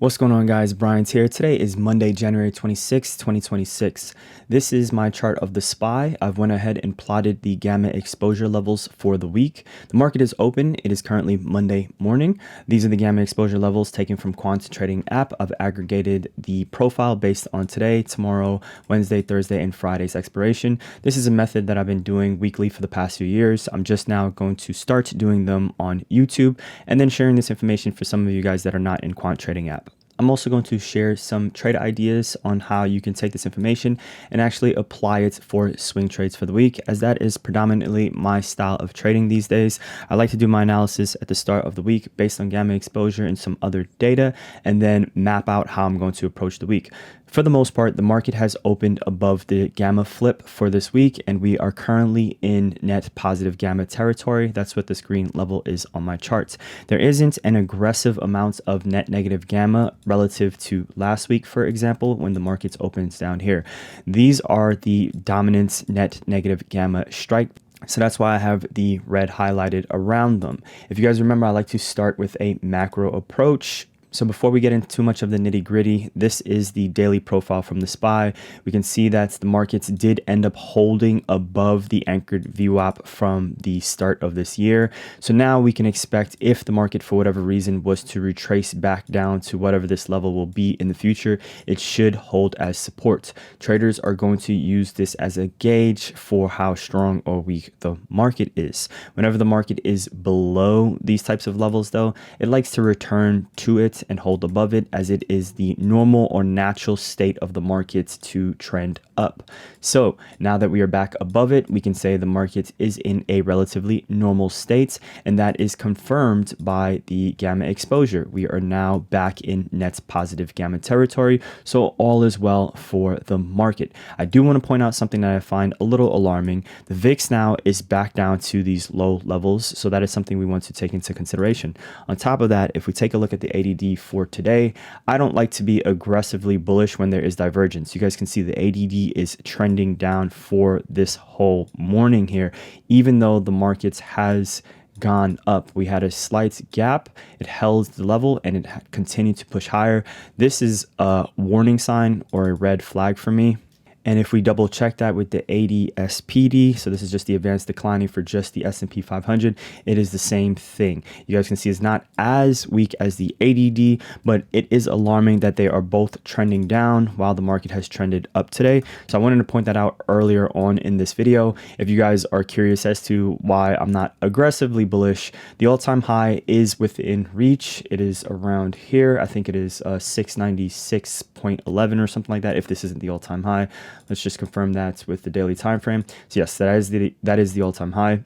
What's going on, guys? Brian's here. Today is Monday, January 26, 2026. This is my chart of the SPY. I've went ahead and plotted the gamma exposure levels for the week. The market is open. It is currently Monday morning. These are the gamma exposure levels taken from Quant Trading app. I've aggregated the profile based on today, tomorrow, Wednesday, Thursday, and Friday's expiration. This is a method that I've been doing weekly for the past few years. I'm just now going to start doing them on YouTube and then sharing this information for some of you guys that are not in Quant Trading app. I'm also going to share some trade ideas on how you can take this information and actually apply it for swing trades for the week, as that is predominantly my style of trading these days. I like to do my analysis at the start of the week based on gamma exposure and some other data, and then map out how I'm going to approach the week. For the most part, the market has opened above the gamma flip for this week, and we are currently in net positive gamma territory. That's what this green level is on my charts. There isn't an aggressive amount of net negative gamma relative to last week, for example, when the markets opens down here. These are the dominant net negative gamma strike. So that's why I have the red highlighted around them. If you guys remember, I like to start with a macro approach. So before we get into too much of the nitty gritty, this is the daily profile from the SPY. We can see that the markets did end up holding above the anchored VWAP from the start of this year. So now we can expect, if the market for whatever reason was to retrace back down to whatever this level will be in the future, it should hold as support. Traders are going to use this as a gauge for how strong or weak the market is. Whenever the market is below these types of levels, though, it likes to return to it and hold above it, as it is the normal or natural state of the markets to trend up. So now that we are back above it, we can say the market is in a relatively normal state, and that is confirmed by the gamma exposure. We are now back in net positive gamma territory, so all is well for the market. I do want to point out something that I find a little alarming. The VIX now is back down to these low levels, so that is something we want to take into consideration. On top of that, if we take a look at the ADD for today, I don't like to be aggressively bullish when there is divergence. You guys can see the ADD is trending down for this whole morning here, even though the markets has gone up. We had a slight gap, it held the level, and it continued to push higher. This is a warning sign or a red flag for me. And if we double check that with the ADS-PD, so this is just the advanced declining for just the S&P 500, it is the same thing. You guys can see it's not as weak as the ADD, but it is alarming that they are both trending down while the market has trended up today. So I wanted to point that out earlier on in this video. If you guys are curious as to why I'm not aggressively bullish, the all-time high is within reach. It is around here. I think it is 696.11 or something like that, if this isn't the all-time high. Let's just confirm that with the daily time frame. So yes, that is the all-time high.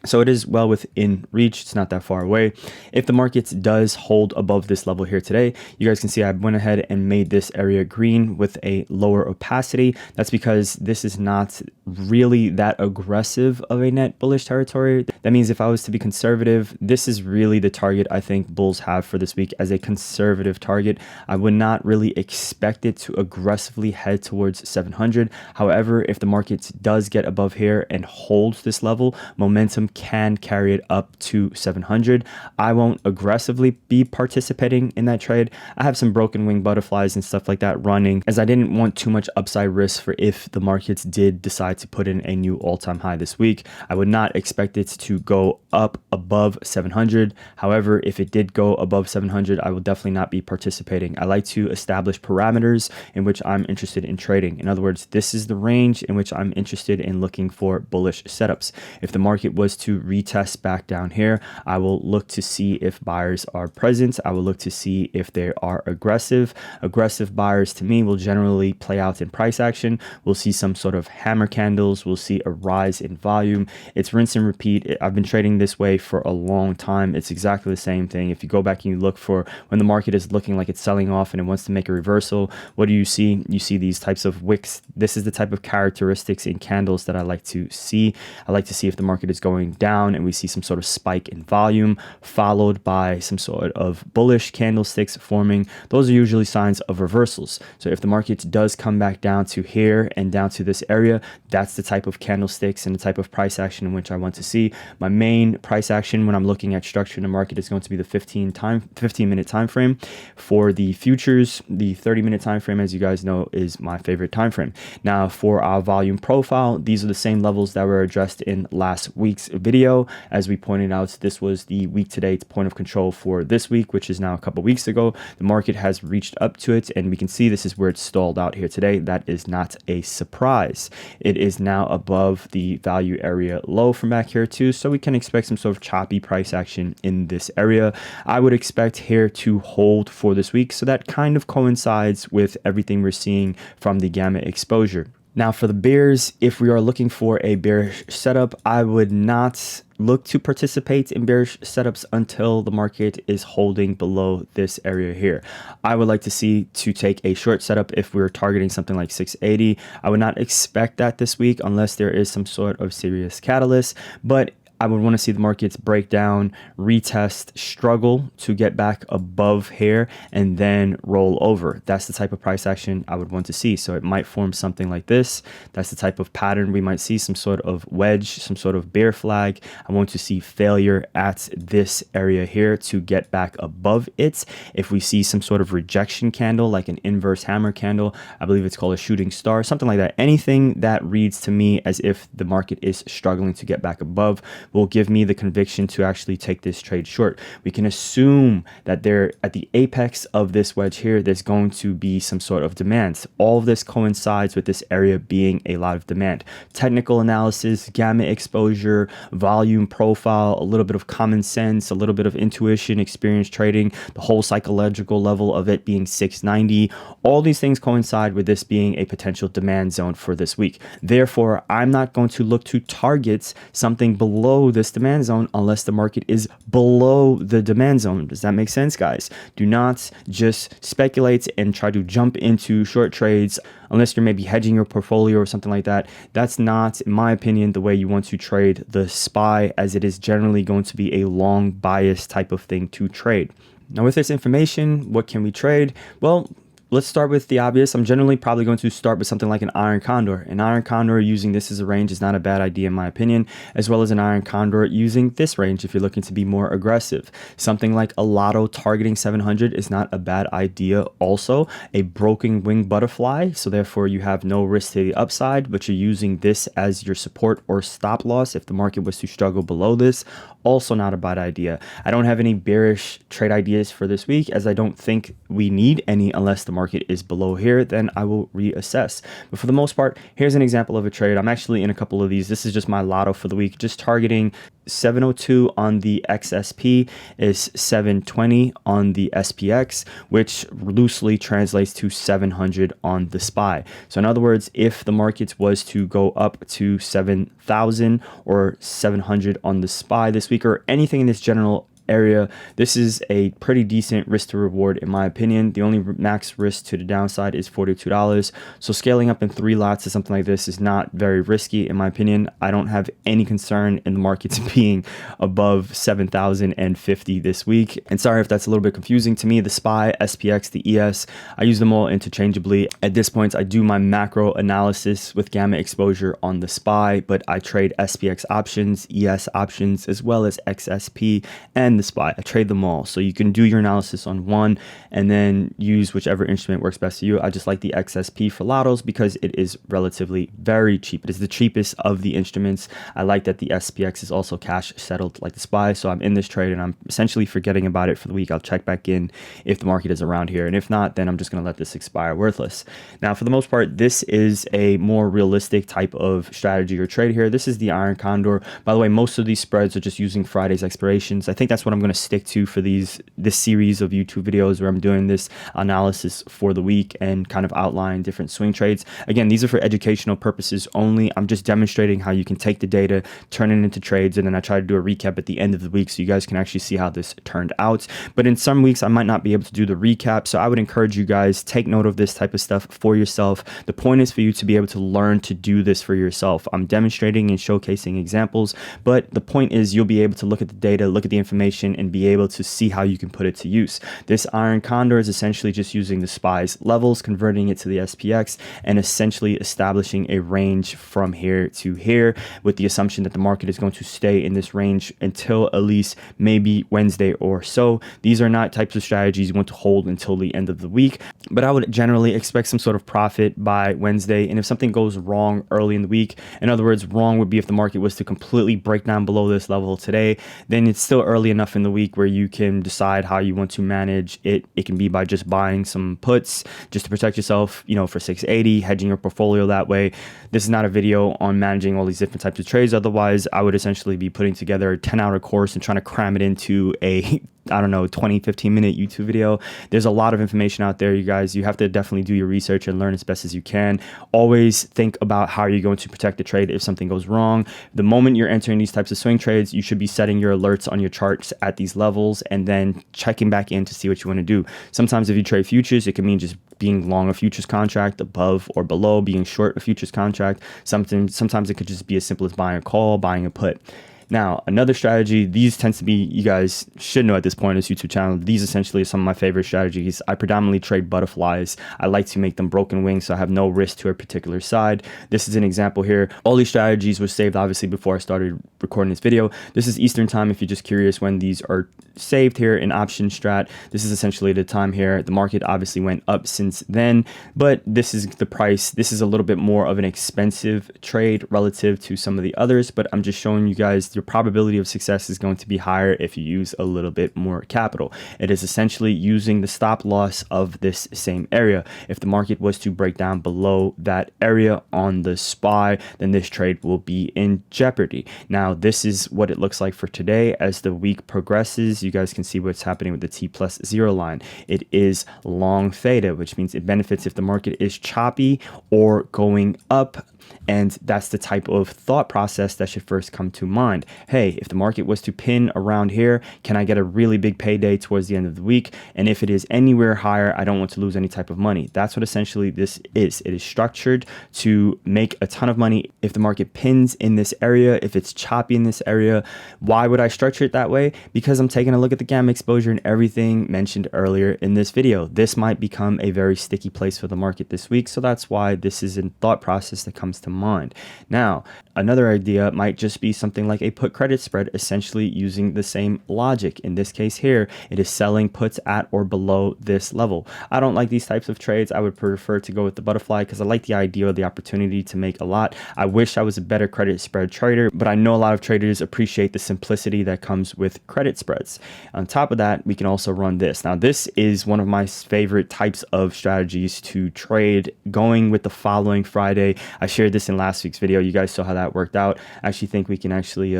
So it is well within reach. It's not that far away. If the market does hold above this level here today, you guys can see I went ahead and made this area green with a lower opacity. That's because this is not really that aggressive of a net bullish territory. That means if I was to be conservative, this is really the target I think bulls have for this week, as a conservative target. I would not really expect it to aggressively head towards 700. However, if the market does get above here and holds this level, momentum can carry it up to 700. I won't aggressively be participating in that trade. I have some broken wing butterflies and stuff like that running, as I didn't want too much upside risk for if the markets did decide to put in a new all-time high this week. I would not expect it to go up above 700. However, if it did go above 700, I will definitely not be participating. I like to establish parameters in which I'm interested in trading. In other words, this is the range in which I'm interested in looking for bullish setups. If the market was to retest back down here, I will look to see if buyers are present. I will look to see if they are aggressive. Aggressive buyers, to me, will generally play out in price action. We'll see some sort of hammer candles. We'll see a rise in volume. It's rinse and repeat. I've been trading this way for a long time. It's exactly the same thing. If you go back and you look for when the market is looking like it's selling off and it wants to make a reversal, what do you see? You see these types of wicks. This is the type of characteristics in candles that I like to see. I like to see if the market is going going down and we see some sort of spike in volume followed by some sort of bullish candlesticks forming, those are usually signs of reversals. So if the market does come back down to here and down to this area, that's the type of candlesticks and the type of price action in which I want to see. My main price action when I'm looking at structure in the market is going to be the 15-minute time frame. For the futures, the 30-minute time frame, as you guys know, is my favorite time frame. Now for our volume profile, these are the same levels that were addressed in last week's video. As we pointed out, this was the week to date point of control for this week, which is now a couple weeks ago. The market has reached up to it, and we can see this is where it stalled out here today. That is not a surprise. It is now above the value area low from back here too, so we can expect some sort of choppy price action in this area. I would expect here to hold for this week, so that kind of coincides with everything we're seeing from the gamma exposure. Now for the bears, if we are looking for a bearish setup, I would not look to participate in bearish setups until the market is holding below this area here. I would like to see to take a short setup if we're targeting something like 680. I would not expect that this week unless there is some sort of serious catalyst, but I would want to see the markets break down, retest, struggle to get back above here, and then roll over. That's the type of price action I would want to see. So it might form something like this. That's the type of pattern we might see, some sort of wedge, some sort of bear flag. I want to see failure at this area here to get back above it. If we see some sort of rejection candle, like an inverse hammer candle, I believe it's called a shooting star, something like that. Anything that reads to me as if the market is struggling to get back above will give me the conviction to actually take this trade short. We can assume that there at the apex of this wedge here, there's going to be some sort of demand. All of this coincides with this area being a lot of demand. Technical analysis, gamma exposure, volume profile, a little bit of common sense, a little bit of intuition, experience trading, the whole psychological level of it being 690. All these things coincide with this being a potential demand zone for this week. Therefore, I'm not going to look to target something below this demand zone unless the market is below the demand zone. Does that make sense, guys? Do not just speculate and try to jump into short trades unless you're maybe hedging your portfolio or something like that. That's not, in my opinion, the way you want to trade the SPY, as it is generally going to be a long bias type of thing to trade. Now, with this information, what can we trade? Well, let's start with the obvious. I'm generally probably going to start with something like an iron condor. An iron condor using this as a range is not a bad idea in my opinion, as well as an iron condor using this range if you're looking to be more aggressive. Something like a lotto targeting 700 is not a bad idea also. A broken wing butterfly, so therefore you have no risk to the upside, but you're using this as your support or stop loss if the market was to struggle below this. Also not a bad idea. I don't have any bearish trade ideas for this week, as I don't think we need any unless the market is below here. Then I will reassess. But for the most part, here's an example of a trade. I'm actually in a couple of these. This is just my lotto for the week, just targeting 702 on the XSP is 720 on the SPX, which loosely translates to 700 on the SPY. So in other words, if the market was to go up to 7,000 or 700 on the SPY this week, or anything in this general area, this is a pretty decent risk to reward in my opinion. The only max risk to the downside is $42. So scaling up in 3 lots to something like this is not very risky in my opinion. I don't have any concern in the markets being above 7,050 this week. And sorry if that's a little bit confusing to me. The SPY, SPX, the ES, I use them all interchangeably. At this point, I do my macro analysis with gamma exposure on the SPY, but I trade SPX options, ES options, as well as XSP and the SPY. I trade them all. So you can do your analysis on one and then use whichever instrument works best for you. I just like the XSP for lottos because it is relatively very cheap. It is the cheapest of the instruments. I like that the SPX is also cash settled like the SPY. So I'm in this trade and I'm essentially forgetting about it for the week. I'll check back in if the market is around here. And if not, then I'm just going to let this expire worthless. Now, for the most part, this is a more realistic type of strategy or trade here. This is the iron condor. By the way, most of these spreads are just using Friday's expirations. I think that's what I'm going to stick to for this series of YouTube videos where I'm doing this analysis for the week and kind of outline different swing trades. Again, these are for educational purposes only. I'm just demonstrating how you can take the data, turn it into trades, and then I try to do a recap at the end of the week so you guys can actually see how this turned out. But in some weeks, I might not be able to do the recap, so I would encourage you guys, take note of this type of stuff for yourself. The point is for you to be able to learn to do this for yourself. I'm demonstrating and showcasing examples, but the point is you'll be able to look at the data, look at the information, and be able to see how you can put it to use. This iron condor is essentially just using the SPY's levels, converting it to the SPX, and essentially establishing a range from here to here with the assumption that the market is going to stay in this range until at least maybe Wednesday or so. These are not types of strategies you want to hold until the end of the week, but I would generally expect some sort of profit by Wednesday. And if something goes wrong early in the week, in other words, wrong would be if the market was to completely break down below this level today, then it's still early enough in the week where you can decide how you want to manage it. It can be by just buying some puts just to protect yourself, for 680, hedging your portfolio that way. This is not a video on managing all these different types of trades. Otherwise, I would essentially be putting together a 10-hour course and trying to cram it into a 20, 15-minute YouTube video. There's a lot of information out there, you guys. You have to definitely do your research and learn as best as you can. Always think about how you're going to protect the trade if something goes wrong. The moment you're entering these types of swing trades, you should be setting your alerts on your charts at these levels and then checking back in to see what you want to do. Sometimes if you trade futures, it can mean just being long a futures contract above or below, being short a futures contract. Sometimes it could just be as simple as buying a call, buying a put. Now, another strategy, these tends to be, you guys should know at this point on this YouTube channel, these essentially are some of my favorite strategies. I predominantly trade butterflies. I like to make them broken wings, so I have no risk to a particular side. This is an example here. All these strategies were saved, obviously, before I started recording this video. This is Eastern time if you're just curious when these are saved here in option strat. This is essentially the time here. The market obviously went up since then, but this is the price. This is a little bit more of an expensive trade relative to some of the others, but I'm just showing you guys your probability of success is going to be higher if you use a little bit more capital. It is essentially using the stop loss of this same area. If the market was to break down below that area on the SPY, then this trade will be in jeopardy. Now, this is what it looks like for today. As the week progresses, you guys can see what's happening with the T+0 line. It is long theta, which means it benefits if the market is choppy or going up. And that's the type of thought process that should first come to mind. Hey, if the market was to pin around here, can I get a really big payday towards the end of the week? And if it is anywhere higher, I don't want to lose any type of money. That's what essentially this is. It is structured to make a ton of money if the market pins in this area, if it's choppy in this area. Why would I structure it that way? Because I'm taking a look at the gamma exposure and everything mentioned earlier in this video. This might become a very sticky place for the market this week. So that's why this is a thought process that comes to mind. Now, another idea might just be something like a put credit spread, essentially using the same logic. In this case here, it is selling puts at or below this level. I don't like these types of trades. I would prefer to go with the butterfly because I like the idea of the opportunity to make a lot. I wish I was a better credit spread trader, but I know a lot of traders appreciate the simplicity that comes with credit spreads. On top of that, we can also run this. Now, this is one of my favorite types of strategies to trade, going with the following Friday. I shared this in last week's video. You guys saw how that worked out. I actually think we can actually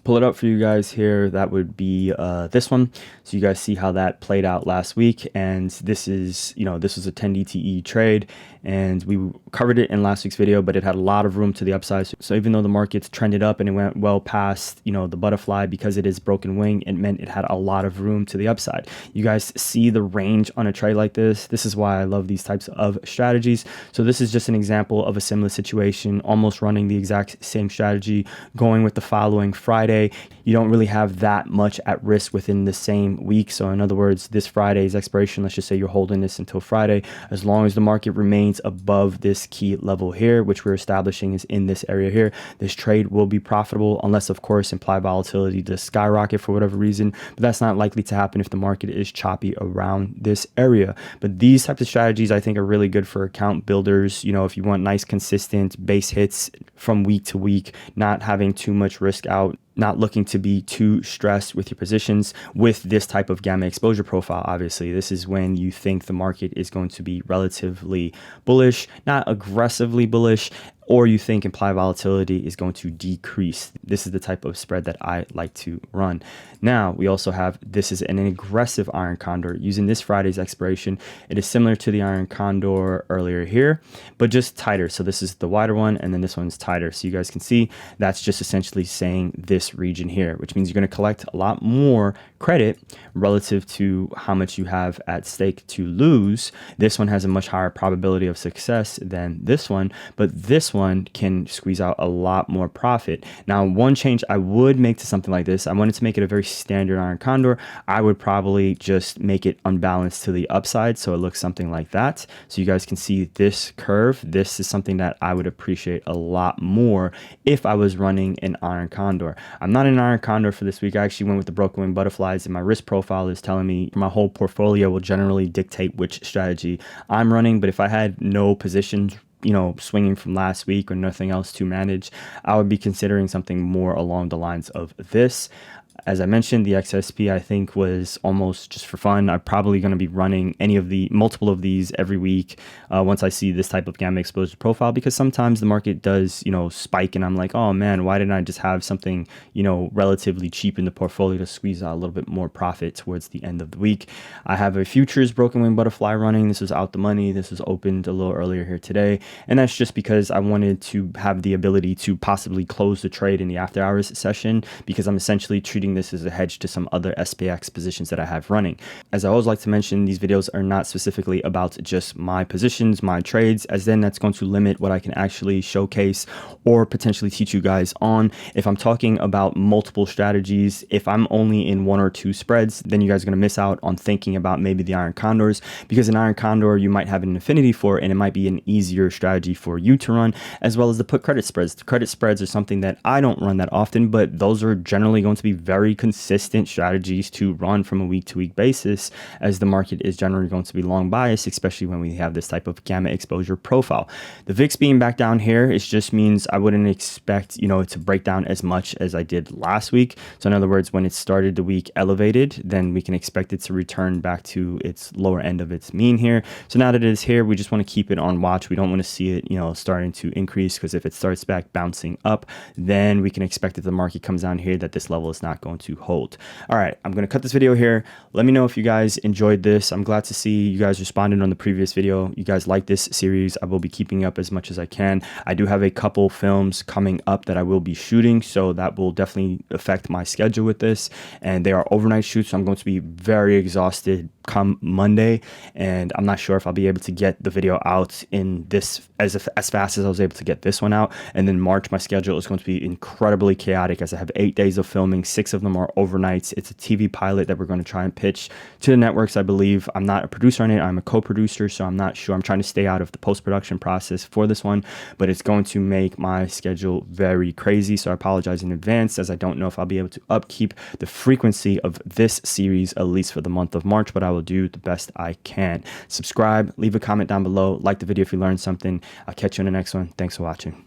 pull it up for you guys here. That would be this one. So you guys see how that played out last week. And this is, this was a 10 DTE trade, and we covered it in last week's video, but it had a lot of room to the upside. So even though the market's trended up and it went well past, the butterfly, because it is broken wing, it meant it had a lot of room to the upside. You guys see the range on a trade like this. This is why I love these types of strategies. So this is just an example of a similar situation, almost running the exact same strategy, going with the following Friday. You don't really have that much at risk within the same week. So in other words, this Friday's expiration, let's just say you're holding this until Friday, as long as the market remains above this key level here, which we're establishing is in this area here, this trade will be profitable, unless of course implied volatility does skyrocket for whatever reason, but that's not likely to happen if the market is choppy around this area. But these types of strategies I think are really good for account builders. If you want nice consistent base hits from week to week, not having too much risk out, not looking to be too stressed with your positions with this type of gamma exposure profile. Obviously, this is when you think the market is going to be relatively bullish, not aggressively bullish, or you think implied volatility is going to decrease. This is the type of spread that I like to run. Now, we also have, this is an aggressive iron condor using this Friday's expiration. It is similar to the iron condor earlier here, but just tighter. So this is the wider one, and then this one's tighter. So you guys can see that's just essentially saying this region here, which means you're going to collect a lot more credit relative to how much you have at stake to lose. This one has a much higher probability of success than this one, but this one can squeeze out a lot more profit. Now, one change I would make to something like this, I wanted to make it a very standard iron condor. I would probably just make it unbalanced to the upside, so it looks something like that. So you guys can see this curve. This is something that I would appreciate a lot more if I was running an iron condor. I'm not an iron condor for this week. I actually went with the broken wing butterflies, and my risk profile is telling me my whole portfolio will generally dictate which strategy I'm running. But if I had no positions, you know, swinging from last week or nothing else to manage, I would be considering something more along the lines of this. As I mentioned, the XSP I think was almost just for fun. I'm probably going to be running multiple of these every week once I see this type of gamma exposure profile, because sometimes the market does, you know, spike and I'm like, oh man, why didn't I just have something, you know, relatively cheap in the portfolio to squeeze out a little bit more profit towards the end of the week. I have a futures broken wing butterfly running. This is out the money. This was opened a little earlier here today, and that's just because I wanted to have the ability to possibly close the trade in the after hours session, because I'm essentially treating this as a hedge to some other SPX positions that I have running. As I always like to mention, these videos are not specifically about just my positions, my trades, as then that's going to limit what I can actually showcase or potentially teach you guys on. If I'm talking about multiple strategies, if I'm only in one or two spreads, then you guys are going to miss out on thinking about maybe the iron condors, because an iron condor you might have an affinity for, and it might be an easier strategy for you to run, as well as the put credit spreads. The credit spreads are something that I don't run that often, but those are generally going to be very consistent strategies to run from a week-to-week basis, as the market is generally going to be long biased, especially when we have this type of gamma exposure profile. The VIX being back down here, it just means I wouldn't expect, you know, it to break down as much as I did last week. So in other words, when it started the week elevated, then we can expect it to return back to its lower end of its mean here. So now that it is here, we just want to keep it on watch. We don't want to see it, you know, starting to increase, because if it starts back bouncing up, then we can expect that the market comes down here, that this level is not going to hold. All right, I'm going to cut this video here. Let me know if you guys enjoyed this. I'm glad to see you guys responded on the previous video. You guys like this series. I will be keeping up as much as I can. I do have a couple films coming up that I will be shooting, so that will definitely affect my schedule with this, and they are overnight shoots, so I'm going to be very exhausted come Monday, and I'm not sure if I'll be able to get the video out in this as fast as I was able to get this one out. And then March, my schedule is going to be incredibly chaotic, as I have 8 days of filming. 6 of them are overnights. It's a TV pilot that we're going to try and pitch to the networks, I believe. I'm not a producer on it. I'm a co-producer, so I'm not sure. I'm trying to stay out of the post-production process for this one, but it's going to make my schedule very crazy, so I apologize in advance, as I don't know if I'll be able to upkeep the frequency of this series, at least for the month of March, but I will do the best I can. Subscribe, leave a comment down below, like the video if you learned something. I'll catch you in the next one. Thanks for watching.